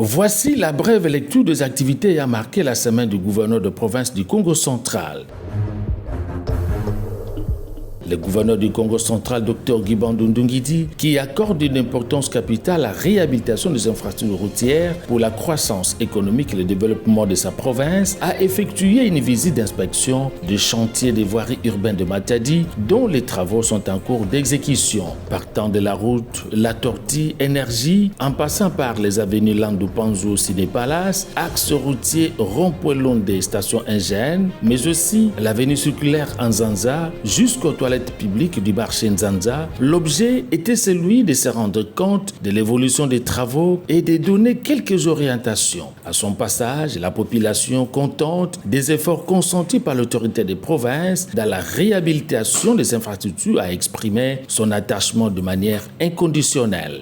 Voici la brève lecture des activités ayant marqué la semaine du gouverneur de province du Congo central. Le gouverneur du Congo central, Dr Guy Bandundu Nguidi, qui accorde une importance capitale à la réhabilitation des infrastructures routières pour la croissance économique et le développement de sa province, a effectué une visite d'inspection du chantier des voiries urbaines de Matadi, dont les travaux sont en cours d'exécution. Partant de la route La Tortue Énergie, en passant par les avenues Landou Panzo Ciné Palace, axe routier Rond-Point-Londé, station Ingène, mais aussi l'avenue circulaire Nzanza, jusqu'aux toilettes publiques du marché Nzanza, l'objet était celui de se rendre compte de l'évolution des travaux et de donner quelques orientations. À son passage, la population, contente des efforts consentis par l'autorité des provinces dans la réhabilitation des infrastructures, a exprimé son attachement de manière inconditionnelle.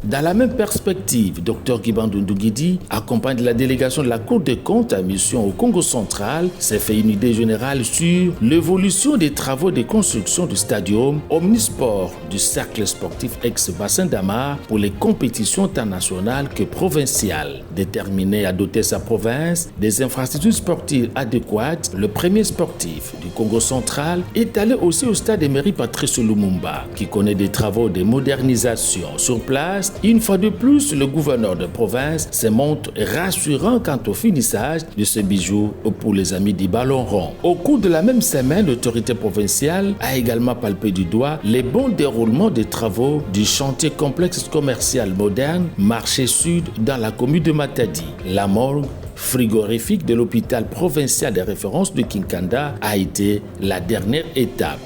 Dans la même perspective, Dr Guy Bandundu Nguidi, accompagné de la délégation de la Cour des comptes à mission au Congo central, s'est fait une idée générale sur l'évolution des travaux de construction du stadium omnisport du cercle sportif ex-bassin d'Amar pour les compétitions tant nationales que provinciales. Déterminé à doter sa province des infrastructures sportives adéquates, le premier sportif du Congo central est allé aussi au stade Emery Patrice Lumumba, qui connaît des travaux de modernisation. Sur place, une fois de plus, le gouverneur de province se montre rassurant quant au finissage de ce bijou pour les amis du ballon rond. Au cours de la même semaine, l'autorité provinciale a également palpé du doigt les bons déroulements des travaux du chantier complexe commercial moderne Marché Sud dans la commune de Matadi. La morgue frigorifique de l'hôpital provincial de référence de Kinkanda a été la dernière étape.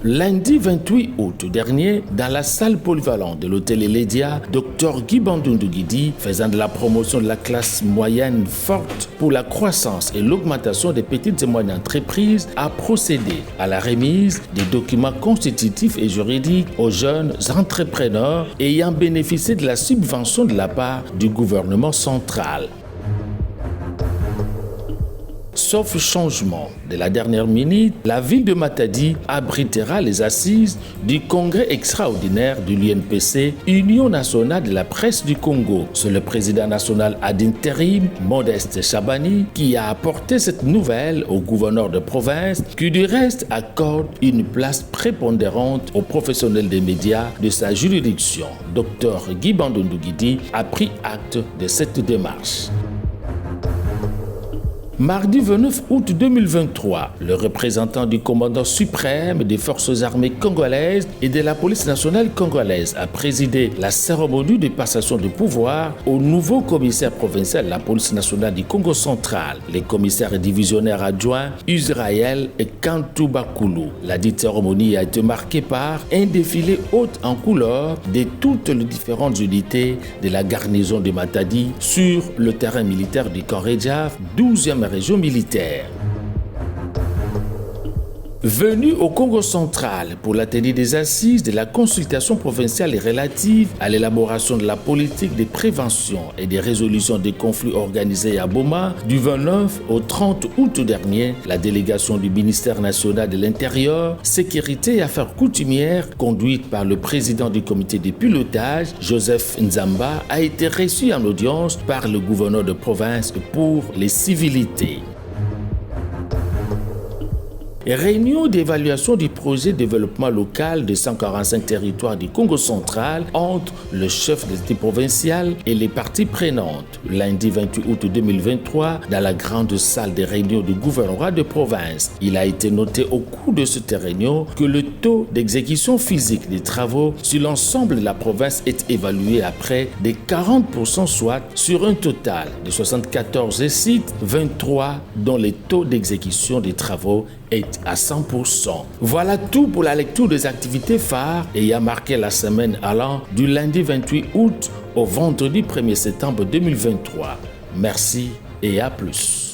Lundi 28 août dernier, dans la salle polyvalente de l'hôtel Eledia, Dr Guy Bandundu Nguidi, faisant de la promotion de la classe moyenne forte pour la croissance et l'augmentation des petites et moyennes entreprises, a procédé à la remise des documents constitutifs et juridiques aux jeunes entrepreneurs ayant bénéficié de la subvention de la part du gouvernement central. Sauf changement de la dernière minute, la ville de Matadi abritera les assises du congrès extraordinaire de l'UNPC, Union nationale de la presse du Congo. C'est le président national ad intérim, Modeste Chabani, qui a apporté cette nouvelle au gouverneur de province, qui du reste accorde une place prépondérante aux professionnels des médias de sa juridiction. Dr Guy Bandundu Nguidi a pris acte de cette démarche. Mardi 29 août 2023, le représentant du commandant suprême des forces armées congolaises et de la police nationale congolaise a présidé la cérémonie de passation de pouvoir au nouveau commissaire provincial de la police nationale du Congo central, les commissaires et divisionnaires adjoints Israël et Kantou Bakoulou. La dite cérémonie a été marquée par un défilé haute en couleur de toutes les différentes unités de la garnison de Matadi sur le terrain militaire du Koredjaf, 12e région militaire. Venu au Congo central pour la tenue des assises de la consultation provinciale relative à l'élaboration de la politique de prévention et de résolution des conflits organisés à Boma du 29 au 30 août dernier, la délégation du ministère national de l'Intérieur, Sécurité et Affaires coutumières, conduite par le président du comité de pilotage, Joseph Nzamba, a été reçue en audience par le gouverneur de province pour les civilités. Réunion d'évaluation du projet de développement local de 145 territoires du Congo central entre le chef de l'État provincial et les parties prenantes. Lundi 28 août 2023, dans la grande salle des réunions du gouvernorat de province, il a été noté au cours de cette réunion que le taux d'exécution physique des travaux sur l'ensemble de la province est évalué à près de 40%, soit sur un total de 74 sites, 23 dont le taux d'exécution des travaux est à 100%. Voilà tout pour la lecture des activités phares ayant marqué la semaine allant du lundi 28 août au vendredi 1er septembre 2023. Merci et à plus.